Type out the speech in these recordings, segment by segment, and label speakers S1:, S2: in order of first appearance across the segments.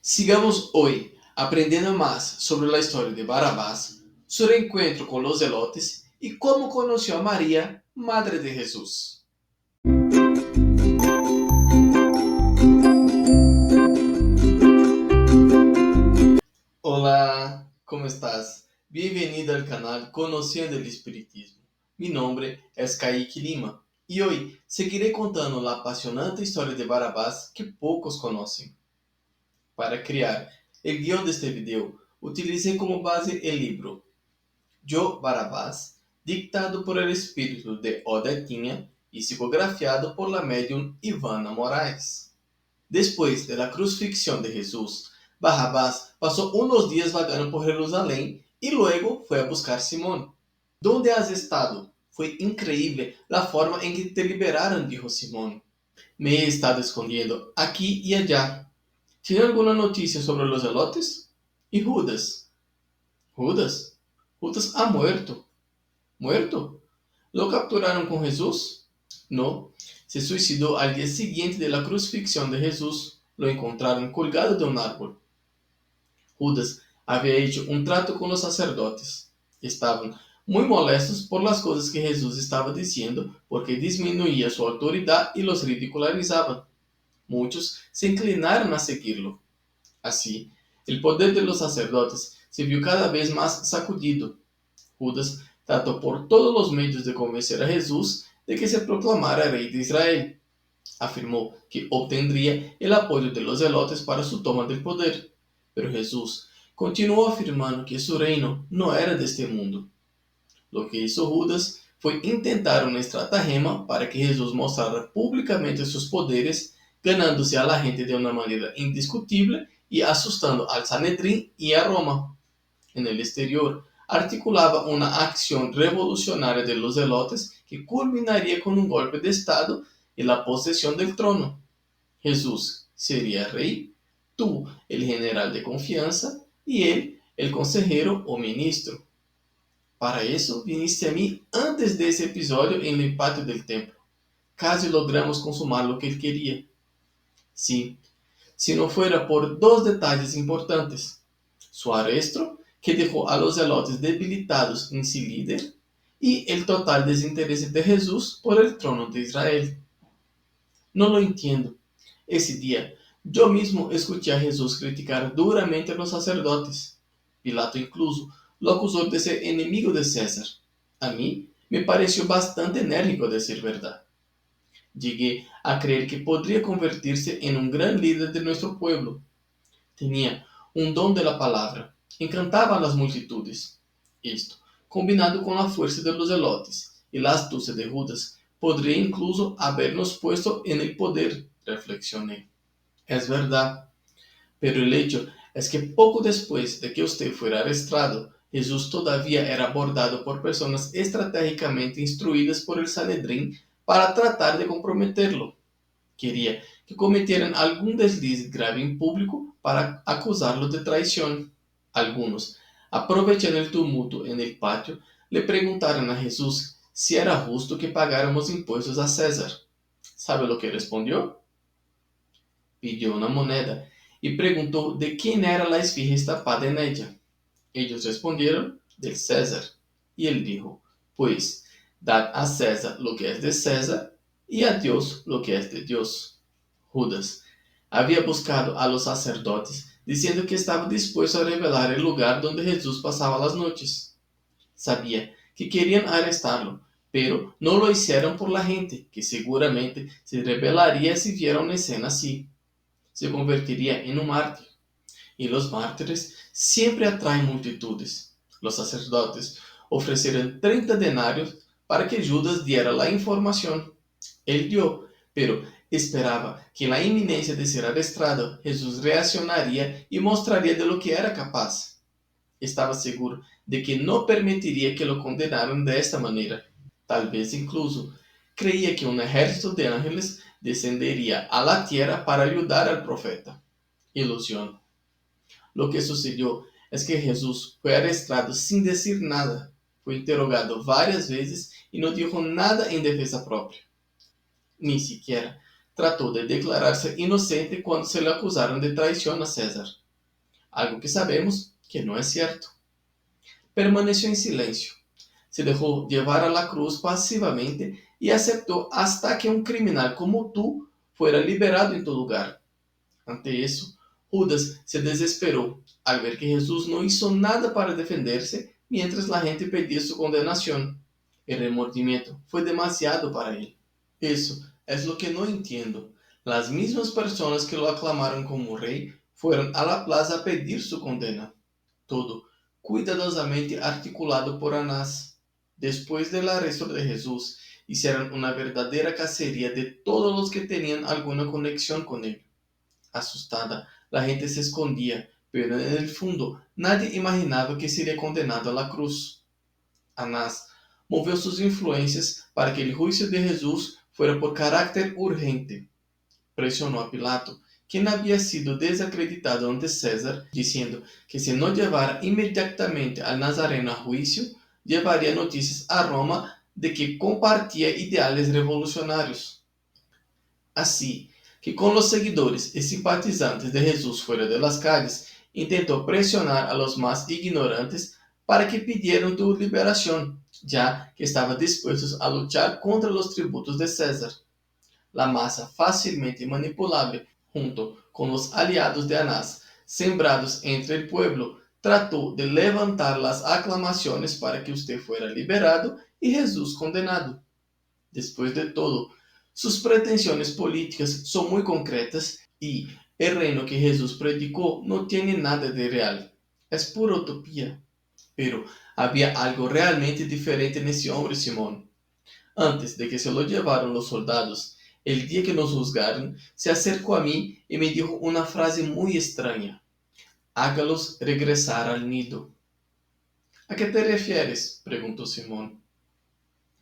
S1: Sigamos hoy aprendiendo más sobre la historia de Barrabás, su reencuentro con los zelotes y cómo conoció a María, madre de Jesús. Hola, ¿cómo estás? Bienvenido al canal Conociendo el Espiritismo. Mi nombre es Kaique Lima y hoy seguiré contando la apasionante historia de Barrabás que pocos conocen. Para crear el guión de este video, utilicé como base el libro Yo, Barrabás, dictado por el espíritu de Odetinha y psicografiado por la médium Ivana Moraes. Después de la crucifixión de Jesús, Barrabás pasó unos días vagando por Jerusalén y luego fue a buscar a Simón. ¿Dónde has estado? Fue increíble la forma en que te liberaron, dijo Simón. Me he estado escondiendo aquí y allá. ¿Tiene alguna noticia sobre los zelotes? ¿Y Judas? ¿Judas? Judas ha muerto. ¿Muerto? ¿Lo capturaron con Jesús? No, se suicidó al día siguiente de la crucifixión de Jesús. Lo encontraron colgado de un árbol. Judas había hecho un trato con los sacerdotes. Estaban muy molestos por las cosas que Jesús estaba diciendo porque disminuía su autoridad y los ridicularizaban. Muchos se inclinaron a seguirlo. Así, el poder de los sacerdotes se vio cada vez más sacudido. Judas trató por todos los medios de convencer a Jesús de que se proclamara rey de Israel. Afirmó que obtendría el apoyo de los zelotes para su toma del poder, pero Jesús continuó afirmando que su reino no era de este mundo. Lo que hizo Judas fue intentar una estratagema para que Jesús mostrara públicamente sus poderes, ganándose a la gente de una manera indiscutible y asustando al Sanedrín y a Roma. En el exterior, articulaba una acción revolucionaria de los zelotes que culminaría con un golpe de Estado y la posesión del trono. Jesús sería rey, tú el general de confianza y él el consejero o ministro. Para eso viniste a mí antes de ese episodio en el patio del templo. Casi logramos consumar lo que él quería. Sí, si no fuera por dos detalles importantes. Su arresto, que dejó a los zelotes debilitados en sí líder, y el total desinterés de Jesús por el trono de Israel. No lo entiendo. Ese día, yo mismo escuché a Jesús criticar duramente a los sacerdotes. Pilato incluso lo acusó de ser enemigo de César. A mí me pareció bastante enérgico, a decir verdad. Llegué a creer que podría convertirse en un gran líder de nuestro pueblo. Tenía un don de la palabra, encantaba a las multitudes. Esto, combinado con la fuerza de los zelotes y la astucia de Judas, podría incluso habernos puesto en el poder, reflexioné. Es verdad, pero el hecho es que poco después de que usted fuera arrestado, Jesús todavía era abordado por personas estratégicamente instruidas por el Sanedrín para tratar de comprometerlo. Quería que cometieran algún desliz grave en público para acusarlo de traición. Algunos, aprovechando el tumulto en el patio, le preguntaron a Jesús si era justo que pagáramos impuestos a César. ¿Sabe lo que respondió? Pidió una moneda y preguntó de quién era la esfinge tapada en ella. Ellos respondieron, del César. Y él dijo, pues, dad a César lo que es de César y a Dios lo que es de Dios. Judas había buscado a los sacerdotes, diciendo que estaba dispuesto a revelar el lugar donde Jesús pasaba las noches. Sabía que querían arrestarlo, pero no lo hicieron por la gente, que seguramente se rebelaría si viera una escena así. Se convertiría en un mártir. Y los mártires siempre atraen multitudes. Los sacerdotes ofrecieron 30 denarios para que Judas diera la información. Él dio, pero esperaba que en la inminencia de ser arrestado, Jesús reaccionaría y mostraría de lo que era capaz. Estaba seguro de que no permitiría que lo condenaran de esta manera. Tal vez incluso creía que un ejército de ángeles descendería a la tierra para ayudar al profeta. Ilusión. Lo que sucedió es que Jesús fue arrestado sin decir nada. Fue interrogado varias veces y no dijo nada en defensa propia. Ni siquiera trató de declararse inocente cuando se le acusaron de traición a César, algo que sabemos que no es cierto. Permaneció en silencio, se dejó llevar a la cruz pasivamente y aceptó hasta que un criminal como tú fuera liberado en tu lugar. Ante eso, Judas se desesperó al ver que Jesús no hizo nada para defenderse mientras la gente pedía su condenación. El remordimiento fue demasiado para él. Eso es lo que no entiendo. Las mismas personas que lo aclamaron como rey fueron a la plaza a pedir su condena. Todo cuidadosamente articulado por Anás. Después del arresto de Jesús, hicieron una verdadera cacería de todos los que tenían alguna conexión con él. Asustada, la gente se escondía, pero en el fondo nadie imaginaba que sería condenado a la cruz. Anás movió sus influencias para que el juicio de Jesús fuera por carácter urgente. Presionó a Pilato, quien había sido desacreditado ante César, diciendo que si no llevara inmediatamente al Nazareno a juicio, llevaría noticias a Roma de que compartía ideales revolucionarios. Así que con los seguidores y simpatizantes de Jesús fuera de las calles, intentó presionar a los más ignorantes para que pidieran tu liberación, ya que estaban dispuestos a luchar contra los tributos de César. La masa fácilmente manipulable, junto con los aliados de Anás, sembrados entre el pueblo, trató de levantar las aclamaciones para que usted fuera liberado y Jesús condenado. Después de todo, sus pretensiones políticas son muy concretas y el reino que Jesús predicó no tiene nada de real. Es pura utopía. Pero había algo realmente diferente en ese hombre, Simón. Antes de que se lo llevaran los soldados, el día que nos juzgaron, se acercó a mí y me dijo una frase muy extraña. Hágalos regresar al nido. ¿A qué te refieres? Preguntó Simón.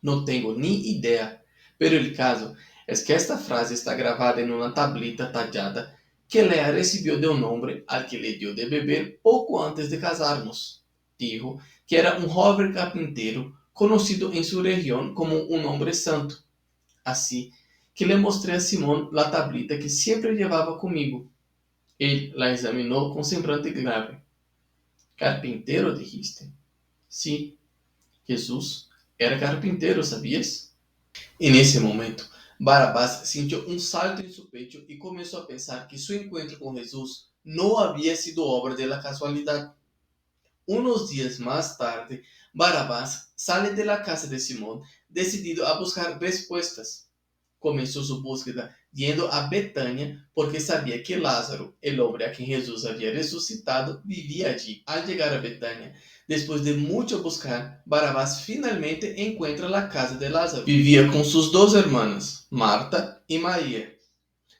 S1: No tengo ni idea, pero el caso es que esta frase está grabada en una tablita tallada que Lea recibió de un hombre al que le dio de beber poco antes de casarnos. Dijo que era un joven carpintero conocido en su región como un hombre santo. Así que le mostré a Simón la tablita que siempre llevaba conmigo. Él la examinó con semblante grave. Carpintero, dijiste. Sí, Jesús era carpintero, ¿sabías? En ese momento, Barabás sintió un salto en su pecho y comenzó a pensar que su encuentro con Jesús no había sido obra de la casualidad. Unos días más tarde, Barabás sale de la casa de Simón, decidido a buscar respuestas. Comenzó su búsqueda yendo a Betania porque sabía que Lázaro, el hombre a quien Jesús había resucitado, vivía allí. Al llegar a Betania, después de mucho buscar, Barabás finalmente encuentra la casa de Lázaro. Vivía con sus dos hermanas, Marta y María.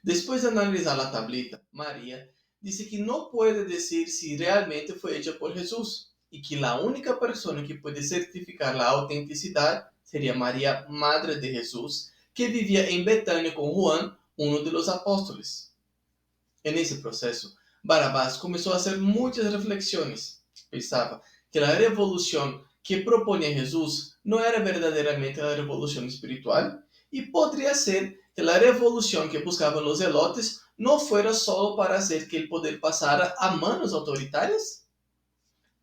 S1: Después de analizar la tablita, María dice que no puede decir si realmente fue hecha por Jesús y que la única persona que puede certificar la autenticidad sería María, madre de Jesús, que vivía en Betania con Juan, uno de los apóstoles. En ese proceso, Barabás comenzó a hacer muchas reflexiones. Pensaba que la revolución que proponía Jesús no era verdaderamente la revolución espiritual y podría ser que la revolución que buscaban los zelotes no fuera solo para hacer que el poder pasara a manos autoritarias.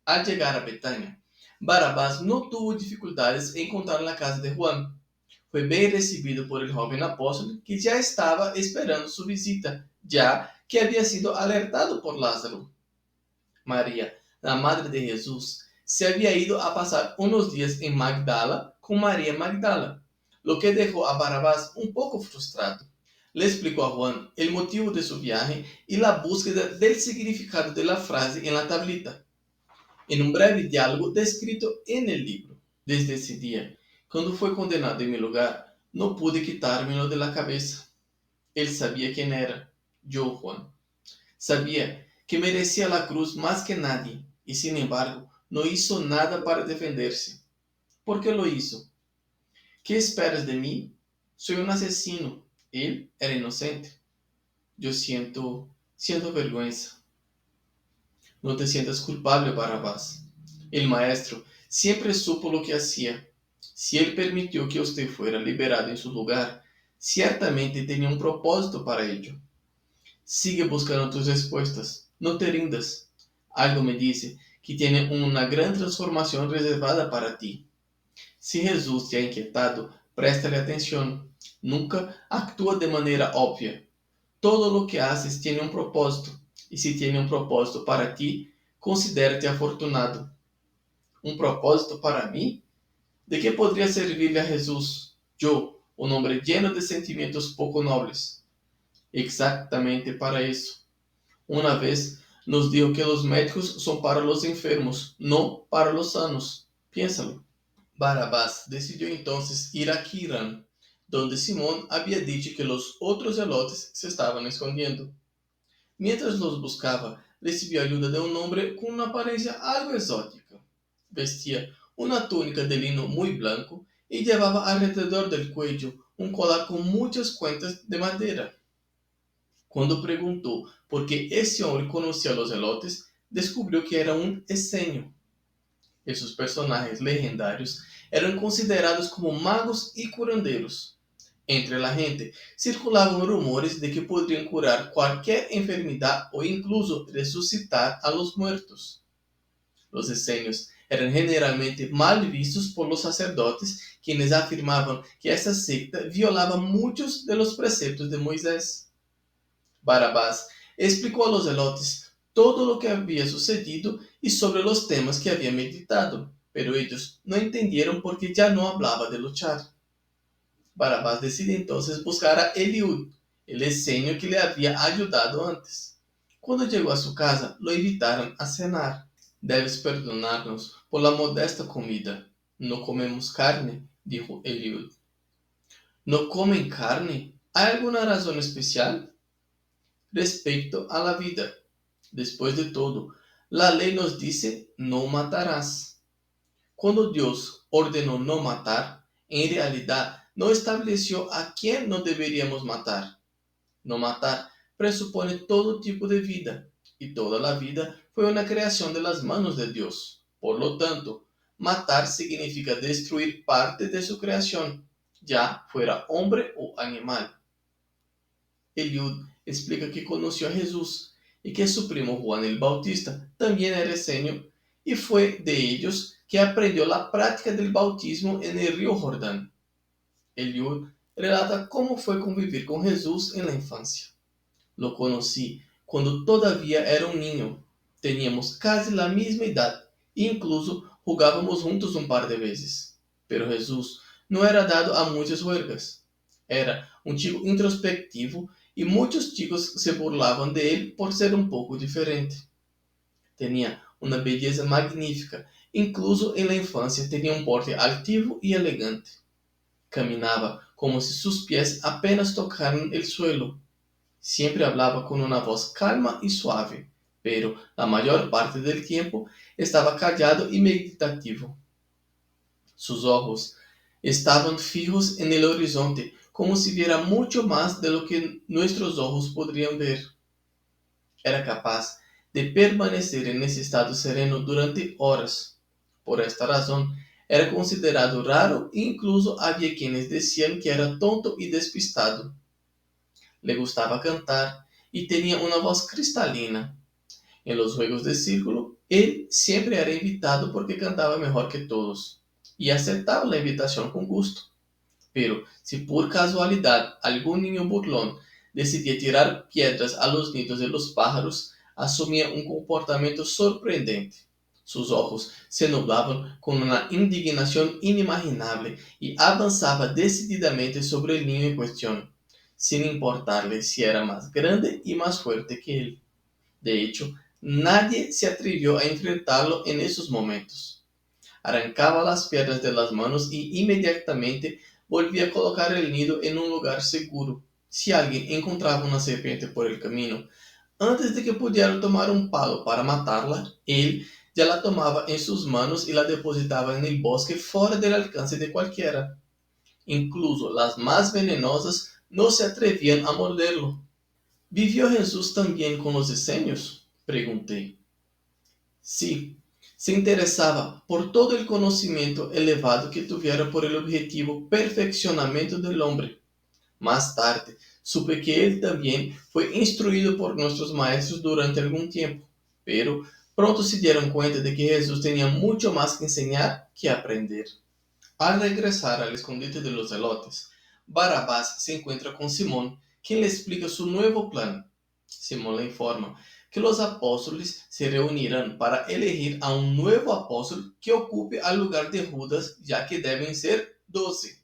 S1: Al llegar a Betania, Barabás no tuvo dificultades en encontrar la casa de Juan. Fue bien recibido por el joven apóstol que ya estaba esperando su visita, ya que había sido alertado por Lázaro. María, la madre de Jesús, se había ido a pasar unos días en Magdala con María Magdala, lo que dejó a Barabás un poco frustrado. Le explicó a Juan el motivo de su viaje y la búsqueda del significado de la frase en la tablita, en un breve diálogo descrito en el libro. Desde ese día, cuando fue condenado en mi lugar, no pude quitármelo de la cabeza. Él sabía quién era, yo, Juan. Sabía que merecía la cruz más que nadie y, sin embargo, no hizo nada para defenderse. ¿Por qué lo hizo? ¿Qué esperas de mí? Soy un asesino. Él era inocente. Yo siento vergüenza. No te sientas culpable, Barabás. El maestro siempre supo lo que hacía. Si él permitió que usted fuera liberado en su lugar, Ciertamente tenía un propósito para ello. Sigue buscando tus respuestas, no te rindas. Algo me dice que tiene una gran transformación reservada para ti. Si Jesús te ha inquietado, préstale atención. Nunca actúa de manera obvia. Todo lo que haces tiene un propósito. Y si tiene un propósito para ti, considérate afortunado. ¿Un propósito para mí? ¿De qué podría servirle a Jesús? Yo, un hombre lleno de sentimientos poco nobles. Exactamente para eso. Una vez nos dijo que los médicos son para los enfermos, no para los sanos. Piénsalo. Barabás decidió entonces ir a Kirán, donde Simón había dicho que los otros zelotes se estaban escondiendo. Mientras los buscaba, recibió ayuda de un hombre con una apariencia algo exótica. Vestía una túnica de lino muy blanco y llevaba alrededor del cuello un colar con muchas cuentas de madera. Cuando preguntó por qué ese hombre conocía a los zelotes, descubrió que era un esenio. Esos personajes legendarios eran considerados como magos y curanderos. Entre la gente circulaban rumores de que podrían curar cualquier enfermedad o incluso resucitar a los muertos. Los esenios eran generalmente mal vistos por los sacerdotes, quienes afirmaban que esta secta violaba muchos de los preceptos de Moisés. Barabás explicó a los zelotes todo lo que había sucedido y sobre los temas que había meditado, pero ellos no entendieron porque ya no hablaba de luchar. Barabás decide entonces buscar a Eliud, el esenio que le había ayudado antes. Cuando llegó a su casa, lo invitaron a cenar. Debes perdonarnos por la modesta comida. No comemos carne, dijo Eliud. ¿No comen carne? ¿Hay alguna razón especial? Respecto a la vida. Después de todo, la ley nos dice no matarás. Cuando Dios ordenó no matar, en realidad no estableció a quién no deberíamos matar. No matar presupone todo tipo de vida, y toda la vida fue una creación de las manos de Dios. Por lo tanto, matar significa destruir parte de su creación, ya fuera hombre o animal. Eliud explica que conoció a Jesús y que su primo Juan el Bautista también era esenio y fue de ellos que aprendió la práctica del bautismo en el río Jordán. Eliud relata cómo fue convivir con Jesús en la infancia. Lo conocí cuando todavía era un niño. Teníamos casi la misma edad e incluso jugábamos juntos un par de veces. Pero Jesús no era dado a muchas juergas. Era un chico introspectivo y muchos chicos se burlaban de él por ser un poco diferente. Tenía una belleza magnífica, incluso en la infancia tenía un porte altivo y elegante. Caminaba como si sus pies apenas tocaran el suelo. Siempre hablaba con una voz calma y suave, pero la mayor parte del tiempo estaba callado y meditativo. Sus ojos estaban fijos en el horizonte, como si viera mucho más de lo que nuestros ojos podrían ver. Era capaz de permanecer en ese estado sereno durante horas. Por esta razón, era considerado raro e incluso había quienes decían que era tonto y despistado. Le gustaba cantar y tenía una voz cristalina. En los juegos de círculo, él siempre era invitado porque cantaba mejor que todos, y aceptaba la invitación con gusto. Pero si por casualidad algún niño burlón decidía tirar piedras a los nidos de los pájaros, asumía un comportamiento sorprendente. Sus ojos se nublaban con una indignación inimaginable y avanzaba decididamente sobre el niño en cuestión, sin importarle si era más grande y más fuerte que él. De hecho, nadie se atrevió a enfrentarlo en esos momentos. Arrancaba las piedras de las manos y inmediatamente volvía a colocar el nido en un lugar seguro. Si alguien encontraba una serpiente por el camino, antes de que pudiera tomar un palo para matarla, él ya la tomaba en sus manos y la depositaba en el bosque fuera del alcance de cualquiera. Incluso las más venenosas no se atrevían a morderlo. ¿Vivió Jesús también con los esenios? Pregunté. Sí, se interesaba por todo el conocimiento elevado que tuviera por el objetivo perfeccionamiento del hombre. Más tarde, supe que él también fue instruido por nuestros maestros durante algún tiempo, pero pronto se dieron cuenta de que Jesús tenía mucho más que enseñar que aprender. Al regresar al escondite de los zelotes, Barabás se encuentra con Simón, quien le explica su nuevo plan. Simón le informa que los apóstoles se reunirán para elegir a un nuevo apóstol que ocupe al lugar de Judas, ya que deben ser 12.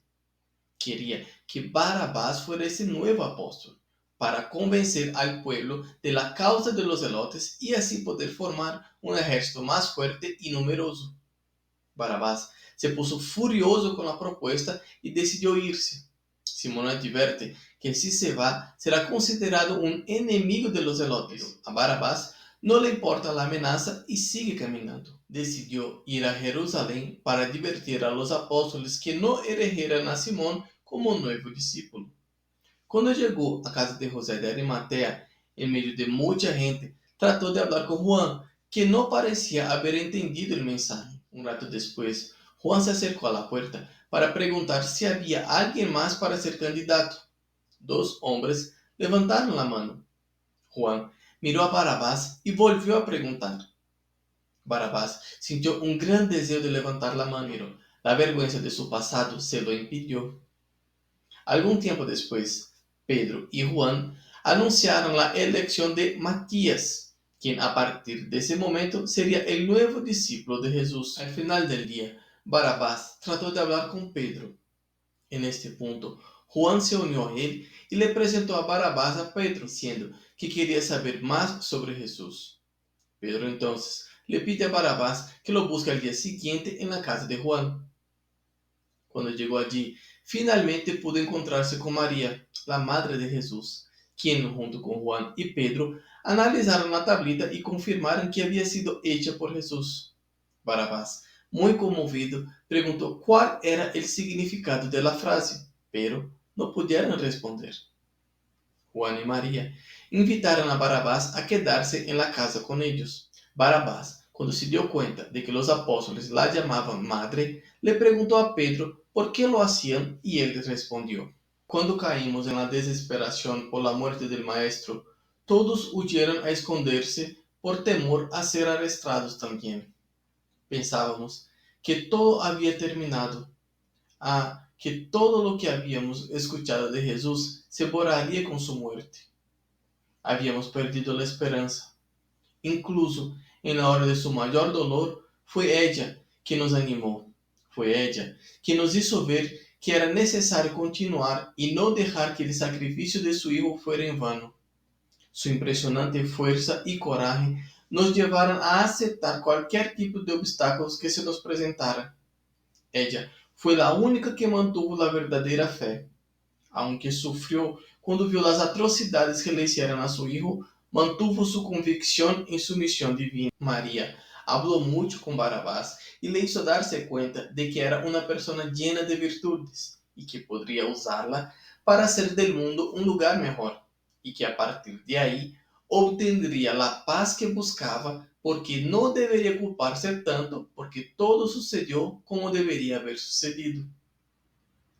S1: Quería que Barabás fuera ese nuevo apóstol, para convencer al pueblo de la causa de los zelotes y así poder formar un ejército más fuerte y numeroso. Barabás se puso furioso con la propuesta y decidió irse. Simón advierte que si se va será considerado un enemigo de los zelotes. A Barabás no le importa la amenaza y sigue caminando. Decidió ir a Jerusalén para advertir a los apóstoles que no eligieran a Simón como nuevo discípulo. Cuando llegó a casa de José de Arimatea, en medio de mucha gente, trató de hablar con Juan, que no parecía haber entendido el mensaje. Un rato después, Juan se acercó a la puerta para preguntar si había alguien más para ser candidato. 2 hombres levantaron la mano. Juan miró a Barabás y volvió a preguntar. Barabás sintió un gran deseo de levantar la mano, pero la vergüenza de su pasado se lo impidió. Algún tiempo después, Pedro y Juan anunciaron la elección de Matías, quien a partir de ese momento sería el nuevo discípulo de Jesús. Al final del día, Barabás trató de hablar con Pedro. En este punto, Juan se unió a él y le presentó a Barabás a Pedro, diciendo que quería saber más sobre Jesús. Pedro entonces le pide a Barabás que lo busque al día siguiente en la casa de Juan. Cuando llegó allí, finalmente pudo encontrarse con María, la madre de Jesús, quien junto con Juan y Pedro analizaron la tablita y confirmaron que había sido hecha por Jesús. Barabás, muy conmovido, preguntó cuál era el significado de la frase, pero no pudieron responder. Juan y María invitaron a Barabás a quedarse en la casa con ellos. Barabás, cuando se dio cuenta de que los apóstoles la llamaban madre, le preguntó a Pedro por qué lo hacían y él les respondió: Cuando caímos en la desesperación por la muerte del Maestro, todos huyeron a esconderse por temor a ser arrestados también. Pensábamos que todo había terminado, que todo lo que habíamos escuchado de Jesús se borraría con su muerte. Habíamos perdido la esperanza. Incluso en la hora de su mayor dolor, fue ella que nos animó. Fue ella que nos hizo ver que era necesario continuar y no dejar que el sacrificio de su hijo fuera en vano. Su impresionante fuerza y coraje nos llevaron a aceptar cualquier tipo de obstáculos que se nos presentaran. Ella fue la única que mantuvo la verdadera fe. Aunque sufrió cuando vio las atrocidades que le hicieron a su hijo, mantuvo su convicción en su misión divina. María habló mucho con Barabás y le hizo darse cuenta de que era una persona llena de virtudes y que podría usarla para hacer del mundo un lugar mejor, y que a partir de ahí obtendría la paz que buscaba, porque no debería culparse tanto porque todo sucedió como debería haber sucedido.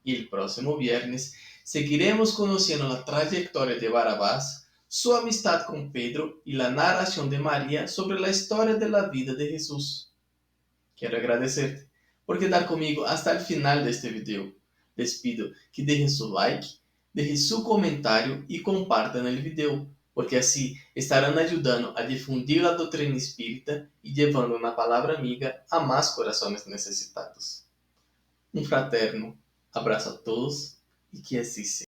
S1: Y el próximo viernes seguiremos conociendo la trayectoria de Barabás, su amistad con Pedro y la narración de María sobre la historia de la vida de Jesús. Quiero agradecerte por quedar conmigo hasta el final de este video. Les pido que dejen su like, dejen su comentario y compartan el video, porque así estarán ayudando a difundir la doctrina espírita y llevando una palabra amiga a más corazones necesitados. Um fraterno abraço a todos e que assim seja.